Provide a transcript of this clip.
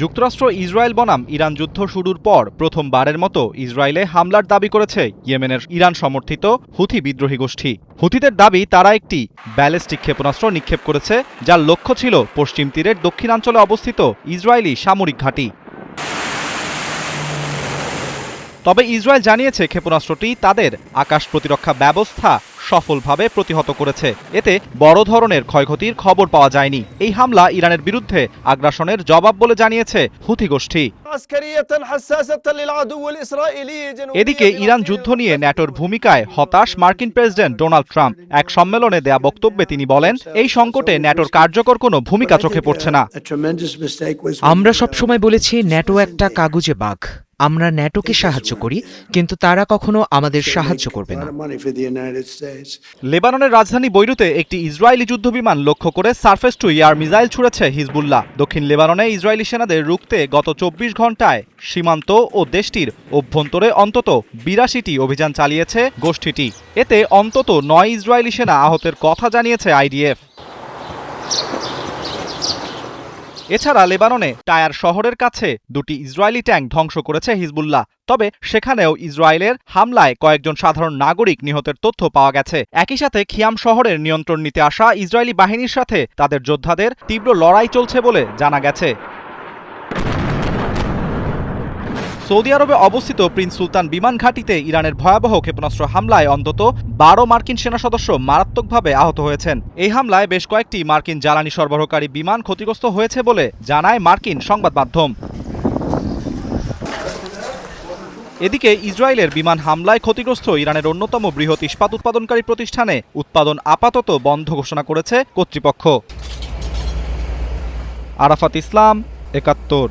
যুক্তরাষ্ট্র ইসরায়েল বনাম ইরান যুদ্ধ শুরুর পর প্রথমবারের মতো ইসরায়েলে হামলার দাবি করেছে ইয়েমেনের ইরান সমর্থিত হুথি বিদ্রোহী গোষ্ঠী। হুথিদের দাবি তারা একটি ব্যালিস্টিক ক্ষেপণাস্ত্র নিক্ষেপ করেছে, যার লক্ষ্য ছিল পশ্চিম তীরের দক্ষিণাঞ্চলে অবস্থিত ইসরায়েলি সামরিক ঘাঁটি। তবে ইসরায়েল জানিয়েছে ক্ষেপণাস্ত্রটি তাদের আকাশ প্রতিরক্ষা ব্যবস্থা সফলভাবে প্রতিহত করেছে। এতে বড় ধরনের ক্ষয়ক্ষতির খবর পাওয়া যায়নি। এই হামলা ইরানের বিরুদ্ধে আগ্রাসনের জবাব বলে জানিয়েছে হুথি গোষ্ঠী। এদিকে ইরান যুদ্ধ নিয়ে ন্যাটোর ভূমিকায় হতাশ মার্কিন প্রেসিডেন্ট ডোনাল্ড ট্রাম্প। এক সম্মেলনে দেয়া বক্তব্যে তিনি বলেন, এই সংকটে ন্যাটোর কার্যকর কোনো ভূমিকা চোখে পড়ছে না। আমরা সবসময় বলেছি ন্যাটো একটা কাগুজে বাঘ। আমরা ন্যাটোকে সাহায্য করি, কিন্তু তারা কখনো আমাদের সাহায্য করবে না। লেবাননের রাজধানী বৈরুতে একটি ইসরায়েলি যুদ্ধবিমান লক্ষ্য করে সারফেস টু এয়ার মিসাইল ছুড়েছে হিজবুল্লাহ। দক্ষিণ লেবাননে ইসরায়েলি সেনাদের রুখতে গত 24 ঘণ্টায় সীমান্ত ও দেশটির অভ্যন্তরে অন্তত 82টি অভিযান চালিয়েছে গোষ্ঠীটি। এতে অন্তত 9 ইসরায়েলি সেনা আহতের কথা জানিয়েছে আইডিএফ। এছাড়া লেবাননে টায়ার শহরের কাছে দুটি ইসরায়েলি ট্যাঙ্ক ধ্বংস করেছে হিজবুল্লাহ। তবে সেখানেও ইসরায়েলের হামলায় কয়েকজন সাধারণ নাগরিক নিহতের তথ্য পাওয়া গেছে। একই সাথে খিয়াম শহরের নিয়ন্ত্রণ নিতে আসা ইসরায়েলি বাহিনীর সাথে তাদের যোদ্ধাদের তীব্র লড়াই চলছে বলে জানা গেছে। সৌদি আরবে অবস্থিত প্রিন্স সুলতান বিমান ঘাঁটিতে ইরানের ভয়াবহ ক্ষেপণাস্ত্র হামলায় অন্তত 12 মার্কিন সেনা সদস্য মারাত্মকভাবে আহত হয়েছেন। এই হামলায় বেশ কয়েকটি মার্কিন জ্বালানি সরবরাহকারী বিমান ক্ষতিগ্রস্ত হয়েছে বলে জানায় মার্কিন সংবাদ মাধ্যম। এদিকে ইসরায়েলের বিমান হামলায় ক্ষতিগ্রস্ত ইরানের অন্যতম বৃহৎ ইস্পাত উৎপাদনকারী প্রতিষ্ঠানে উৎপাদন আপাতত বন্ধ ঘোষণা করেছে কর্তৃপক্ষ। আরাফাত ইসলাম, ৭১।